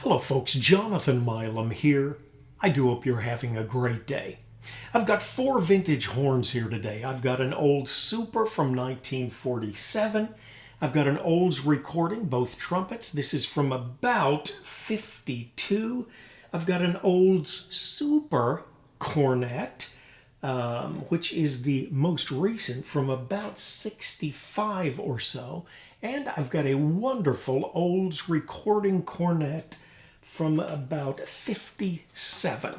Hello folks, Jonathan Milam here. I do hope you're having a great day. I've got four vintage horns here today. I've got an old Super from 1947. I've got an Olds recording, both trumpets. This is from about 52. I've got an Olds Super Cornet, which is the most recent from about 65 or so. And I've got a wonderful Olds recording cornet from about 57.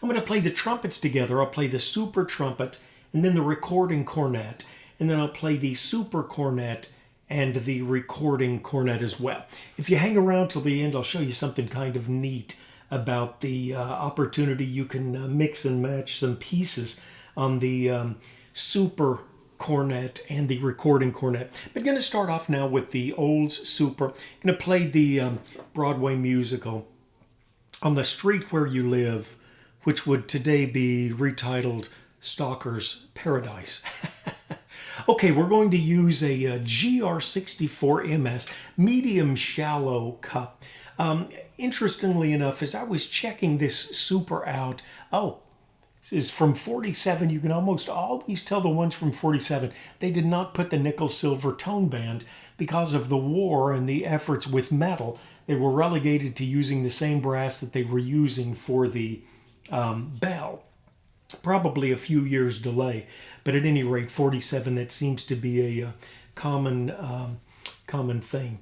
I'm going to play the trumpets together. I'll play the super trumpet and then the recording cornet. And then I'll play the super cornet and the recording cornet as well. If you hang around till the end, I'll show you something kind of neat about the opportunity you can mix and match some pieces on the super cornet and the recording cornet. But going to start off now with the Olds Super. Going to play the Broadway musical On the Street Where You Live, which would today be retitled Stalker's Paradise. Okay, we're going to use a GR64 MS medium shallow cup. Interestingly enough, as I was checking this Super out, this is from 47. You can almost always tell the ones from 47. They did not put the nickel silver tone band because of the war and the efforts with metal. They were relegated to using the same brass that they were using for the bell. Probably a few years delay, but at any rate, 47, that seems to be a common thing.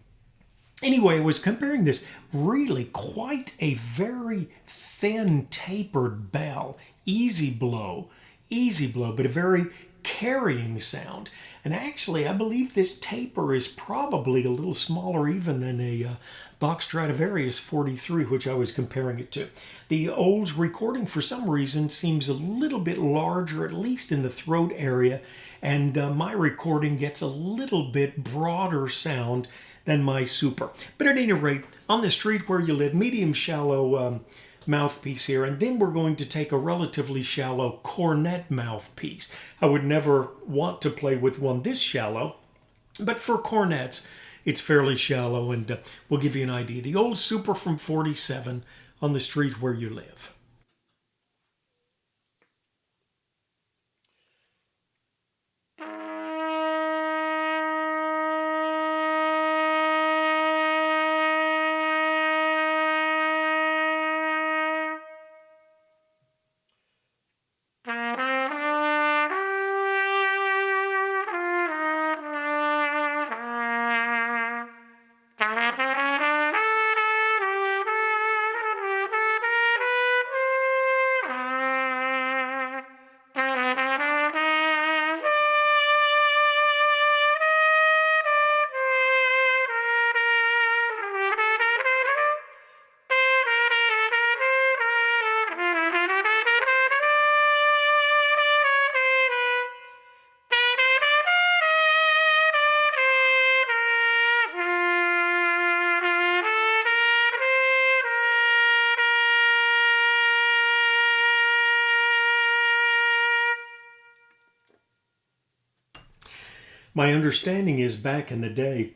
Anyway, I was comparing this really quite a very thin tapered bell, easy blow, but a very carrying sound. And actually, I believe this taper is probably a little smaller even than a Bach Stradivarius 43, which I was comparing it to. The Olds recording, for some reason, seems a little bit larger, at least in the throat area, and my recording gets a little bit broader sound than my Super. But at any rate, On the Street Where You Live, medium shallow mouthpiece here, and then we're going to take a relatively shallow cornet mouthpiece. I would never want to play with one this shallow, but for cornets, it's fairly shallow, and we'll give you an idea. The Olds Super from 47, On the Street Where You Live. My understanding is back in the day,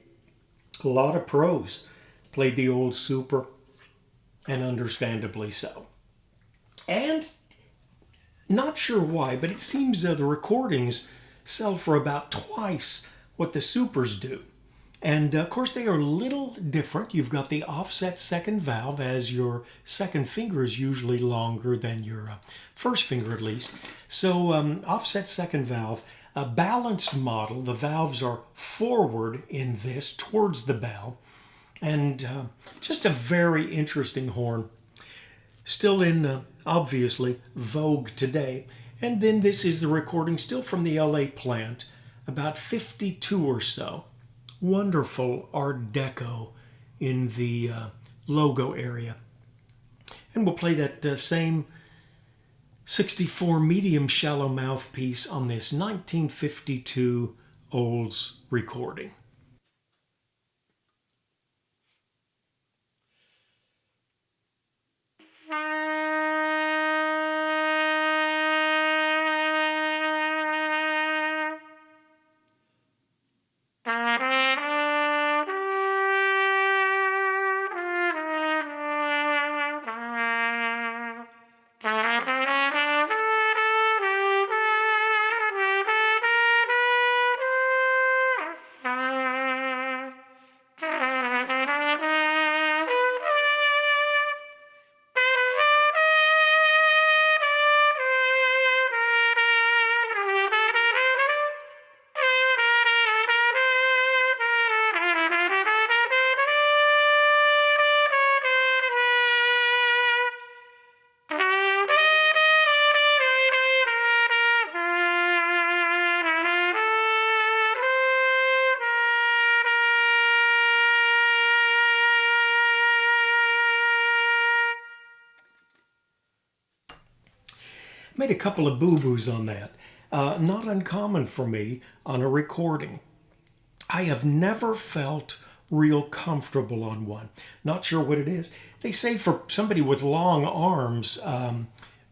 a lot of pros played the Olds Super, and understandably so. And not sure why, but it seems the recordings sell for about twice what the Supers do. And of course, they are a little different. You've got the offset second valve, as your second finger is usually longer than your first finger, at least. So offset second valve. A balanced model, the valves are forward in this, towards the bell, and just a very interesting horn. Still in, obviously, vogue today. And then this is the recording still from the LA plant, about 52 or so. Wonderful Art Deco in the logo area. And we'll play that same 64 medium shallow mouthpiece on this 1952 Olds recording. Made a couple of boo-boos on that. Not uncommon for me on a recording. I have never felt real comfortable on one. Not sure what it is. They say for somebody with long arms,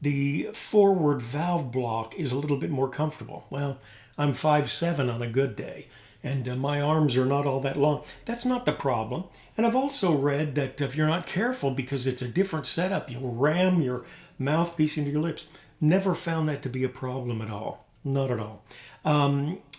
the forward valve block is a little bit more comfortable. Well, I'm 5'7" on a good day, and my arms are not all that long. That's not the problem. And I've also read that if you're not careful, because it's a different setup, you'll ram your mouthpiece into your lips. Never found that to be a problem at all. Not at all.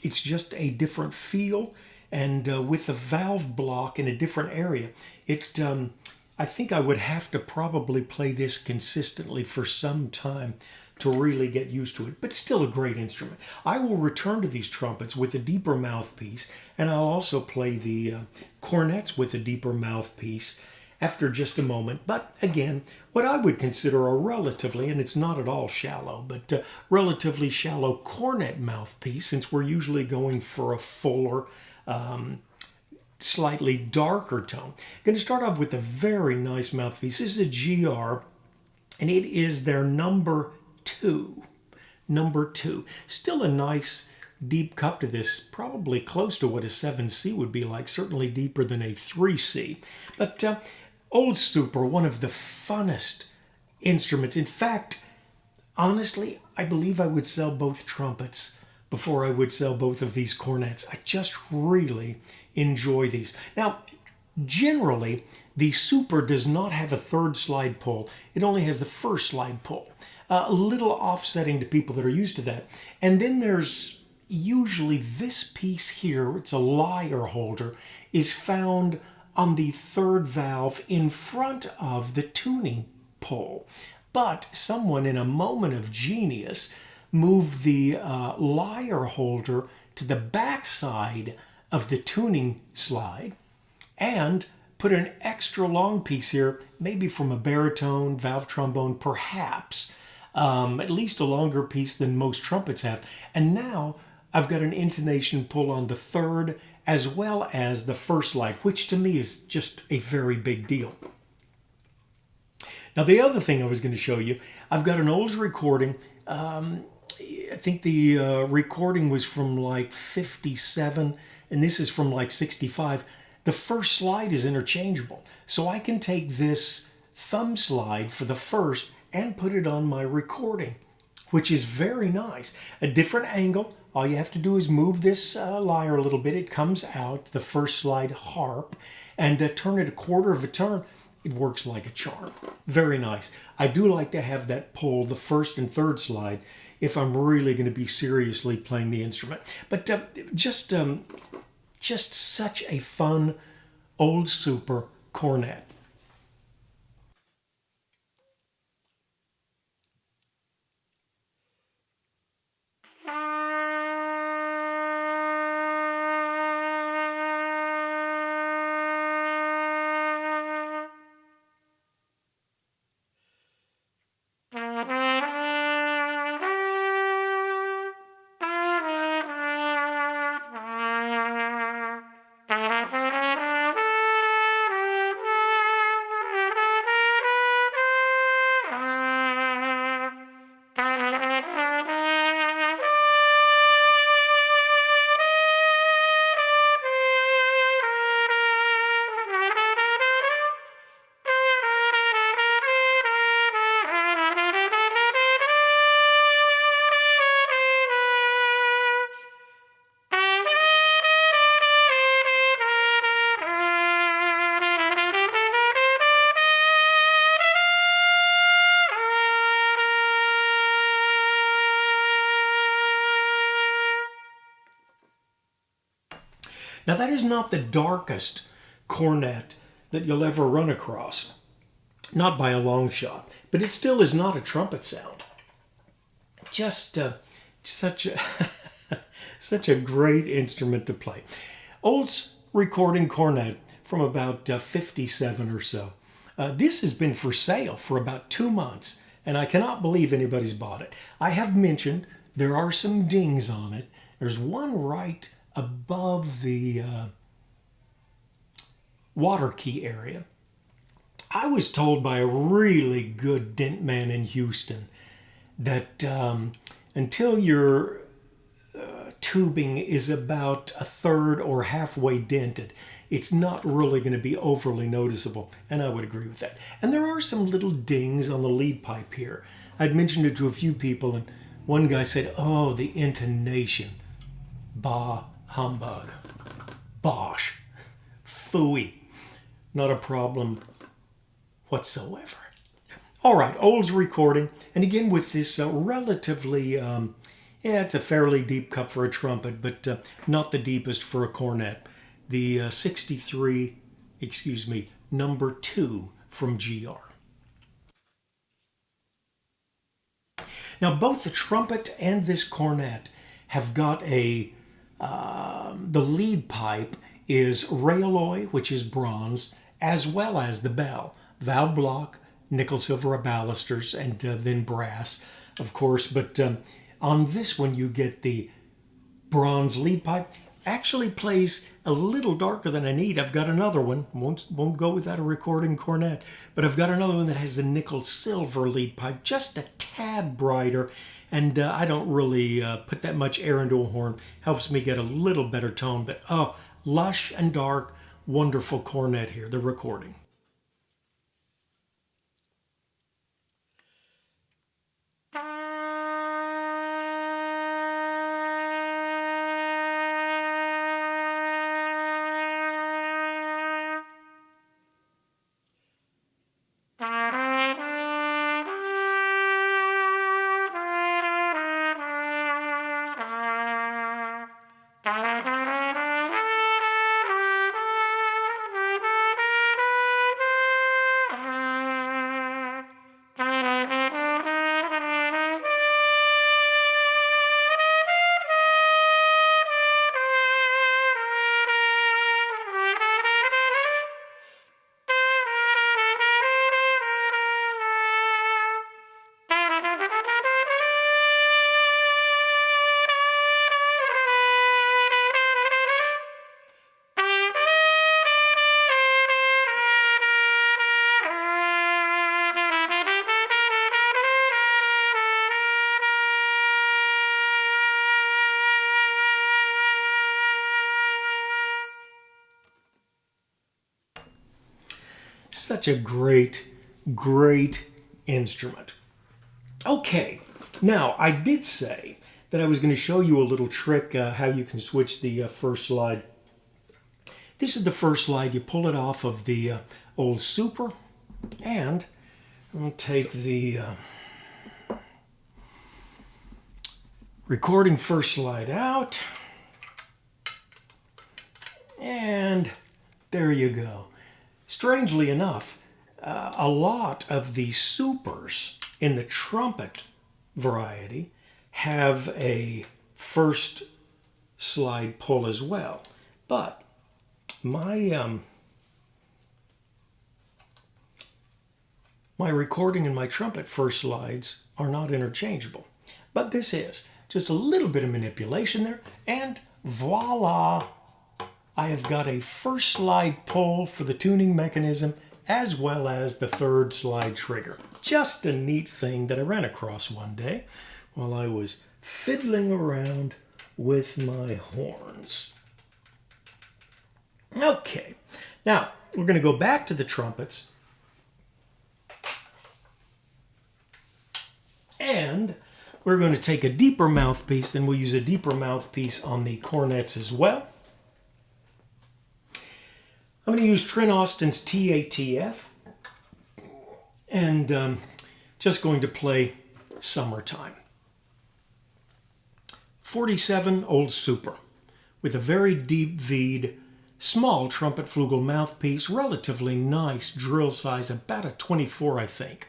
It's just a different feel, and with the valve block in a different area, I think I would have to probably play this consistently for some time to really get used to it, but still a great instrument. I will return to these trumpets with a deeper mouthpiece, and I'll also play the cornets with a deeper mouthpiece after just a moment. But again, what I would consider a relatively, and it's not at all shallow, but relatively shallow cornet mouthpiece, since we're usually going for a fuller, slightly darker tone. I'm going to start off with a very nice mouthpiece. This is a GR, and it is their number 2. Number 2. Still a nice deep cup to this, probably close to what a 7C would be like, certainly deeper than a 3C. But Old Super, one of the funnest instruments. In fact, honestly, I believe I would sell both trumpets before I would sell both of these cornets. I just really enjoy these. Now, generally, the Super does not have a third slide pull. It only has the first slide pull. A little offsetting to people that are used to that. And then there's usually this piece here, it's a lyre holder, is found on the third valve in front of the tuning pull. But someone in a moment of genius moved the lyre holder to the back side of the tuning slide and put an extra long piece here, maybe from a baritone, valve trombone, perhaps, at least a longer piece than most trumpets have. And now I've got an intonation pull on the third as well as the first slide, which to me is just a very big deal. Now, the other thing I was going to show you, I've got an Olds recording. I think the recording was from like 57, and this is from like 65. The first slide is interchangeable. So I can take this thumb slide for the first and put it on my recording, which is very nice. A different angle. All you have to do is move this lyre a little bit. It comes out, the first slide harp, and turn it a quarter of a turn. It works like a charm. Very nice. I do like to have that pull, the first and third slide, if I'm really going to be seriously playing the instrument. But just such a fun Old Super cornet. Now, that is not the darkest cornet that you'll ever run across. Not by a long shot. But it still is not a trumpet sound. Just such a great instrument to play. Olds recording cornet from about 57 or so. This has been for sale for about 2 months, and I cannot believe anybody's bought it. I have mentioned there are some dings on it. There's one right above the water key area. I was told by a really good dent man in Houston that until your tubing is about a third or halfway dented, it's not really going to be overly noticeable, and I would agree with that. And there are some little dings on the lead pipe here. I'd mentioned it to a few people, and one guy said, "Oh, the intonation. Bah humbug. Bosh. Phooey. Not a problem whatsoever." All right, Olds recording, and again with this relatively, it's a fairly deep cup for a trumpet, but not the deepest for a cornet. The 63, number 2 from GR. Now both the trumpet and this cornet have got the lead pipe is rayalloy, which is bronze, as well as the bell. Valve block, nickel silver balusters, and then brass, of course. But on this one you get the bronze lead pipe. Actually plays a little darker than I need. I've got another one. Won't go without a recording cornet, but I've got another one that has the nickel silver lead pipe, just a tad brighter, and I don't really put that much air into a horn. Helps me get a little better tone, but lush and dark, wonderful cornet here, the recording. Such a great, great instrument. Okay, now I did say that I was going to show you a little trick how you can switch the first slide. This is the first slide. You pull it off of the old Super, and I'll take the recording first slide out, and there you go. Strangely enough, a lot of the Supers in the trumpet variety have a first slide pull as well. But my recording and my trumpet first slides are not interchangeable. But this is just a little bit of manipulation there, and voila! I have got a first slide pull for the tuning mechanism as well as the third slide trigger. Just a neat thing that I ran across one day while I was fiddling around with my horns. Okay, now we're going to go back to the trumpets, and we're going to take a deeper mouthpiece. Then we'll use a deeper mouthpiece on the cornets as well. I'm going to use Trent Austin's TATF, and just going to play Summertime. 47 Old Super with a very deep V'd, small Trumpet-Flugel mouthpiece, relatively nice drill size, about a 24 I think.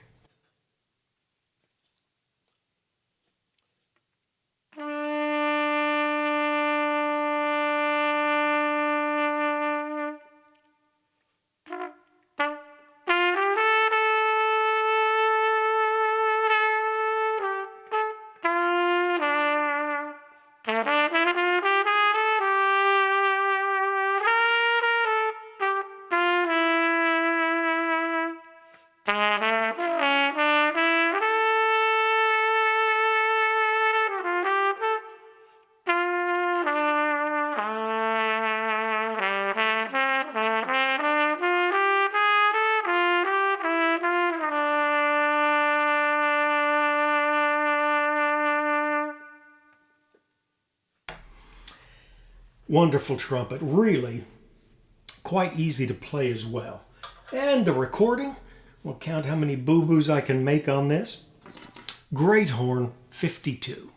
Wonderful trumpet, really quite easy to play as well. And the recording, we'll count how many boo-boos I can make on this. Great horn, 52.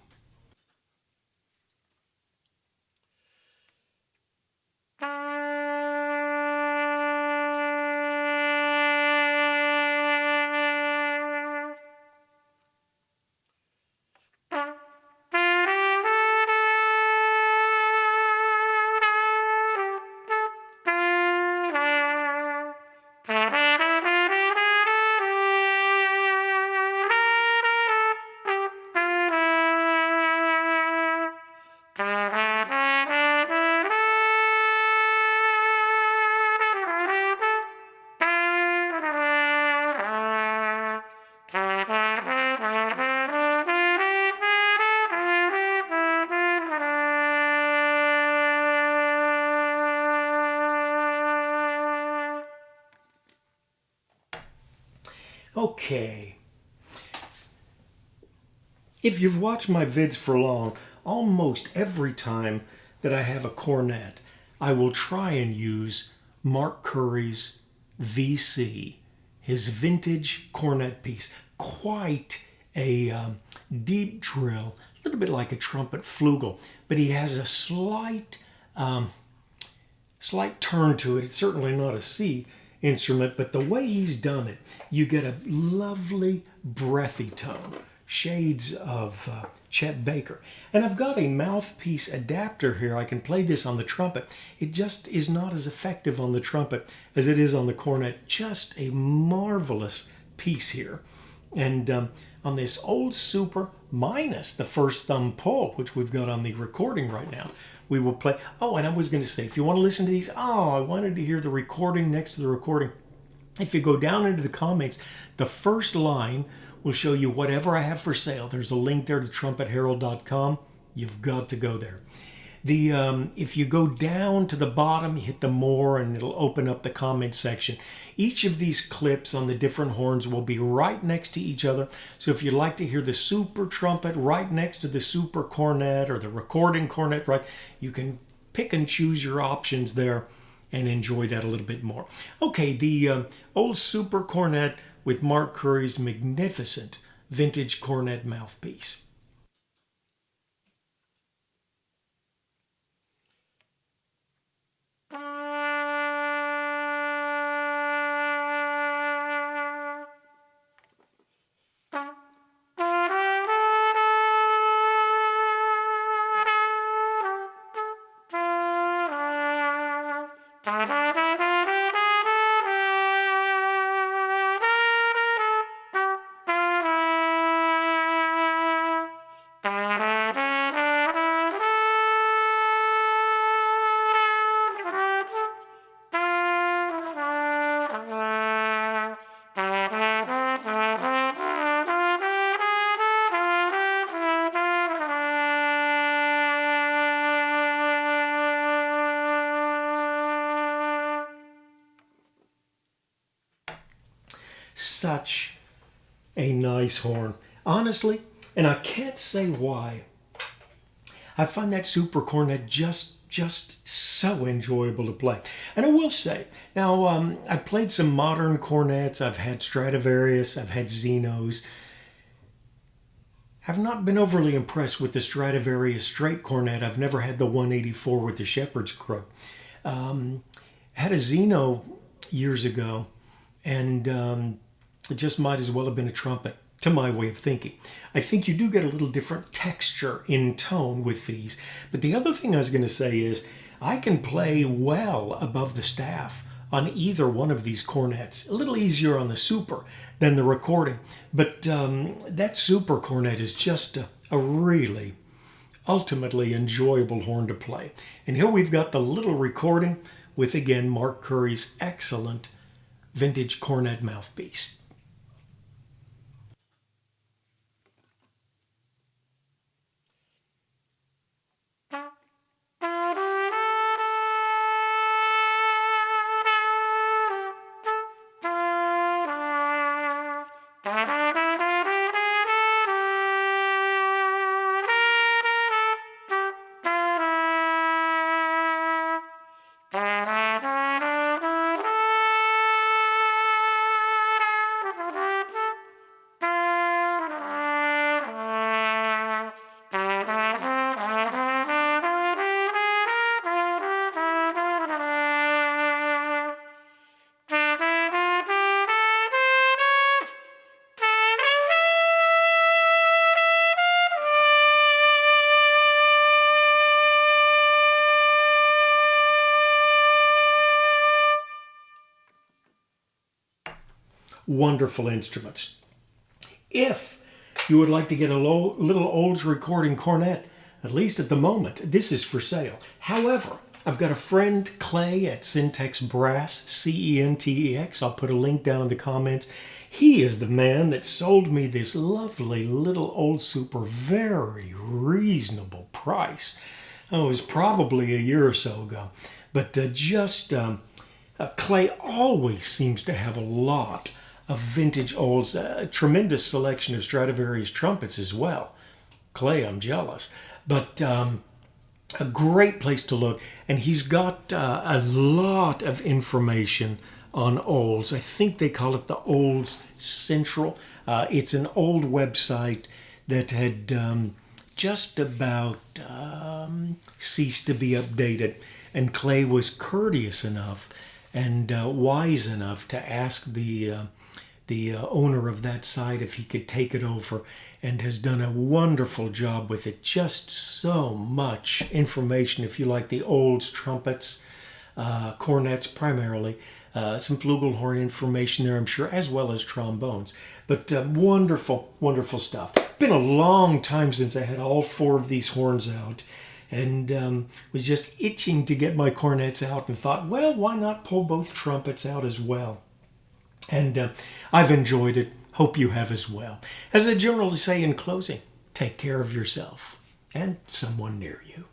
Okay. If you've watched my vids for long, almost every time that I have a cornet, I will try and use Mark Curry's VC, his vintage cornet piece. Quite a deep drill, a little bit like a Trumpet-Flugel, but he has a slight turn to it. It's certainly not a C instrument, but the way he's done it, you get a lovely breathy tone, shades of Chet Baker. And I've got a mouthpiece adapter here. I can play this on the trumpet. It just is not as effective on the trumpet as it is on the cornet. Just a marvelous piece here. And on this old Super, minus the first thumb pull, which we've got on the recording right now, we will play. Oh, and I was going to say, if you want to listen to these, I wanted to hear the recording next to the recording. If you go down into the comments, the first line will show you whatever I have for sale. There's a link there to trumpetherald.com. You've got to go there. If you go down to the bottom, hit the more, and it'll open up the comment section. Each of these clips on the different horns will be right next to each other. So if you'd like to hear the super trumpet right next to the super cornet or the recording cornet, right, you can pick and choose your options there and enjoy that a little bit more. Okay, the old super cornet with Mark Curry's magnificent vintage cornet mouthpiece. Such a nice horn, honestly, and I can't say why. I find that super cornet just so enjoyable to play. And I will say, now I played some modern cornets. I've had Stradivarius, I've had Zenos. Have not been overly impressed with the Stradivarius straight cornet. I've never had the 184 with the shepherd's crook. Had a Zeno years ago, and it just might as well have been a trumpet, to my way of thinking. I think you do get a little different texture in tone with these. But the other thing I was going to say is I can play well above the staff on either one of these cornets. A little easier on the super than the recording. But that super cornet is just a really ultimately enjoyable horn to play. And here we've got the little recording with, again, Mark Curry's excellent vintage cornet mouthpiece. Wonderful instruments. If you would like to get a little Olds recording cornet, at least at the moment, this is for sale. However, I've got a friend, Clay, at CentexBrass, CENTEX. I'll put a link down in the comments. He is the man that sold me this lovely little old super, very reasonable price. Oh, it was probably a year or so ago. But Clay always seems to have a lot of vintage olds, a tremendous selection of Stradivarius trumpets as well. Clay, I'm jealous. But a great place to look. And he's got a lot of information on Olds. I think they call it the Olds-Central. It's an old website that had just about ceased to be updated. And Clay was courteous enough and wise enough to ask the owner of that site if he could take it over, and has done a wonderful job with it. Just so much information if you like the Olds trumpets, cornets primarily, some flugelhorn information there, I'm sure, as well as trombones. But wonderful, wonderful stuff. Been a long time since I had all 4 of these horns out, and was just itching to get my cornets out, and thought, well, why not pull both trumpets out as well? And I've enjoyed it. Hope you have as well. As I generally say in closing, take care of yourself and someone near you.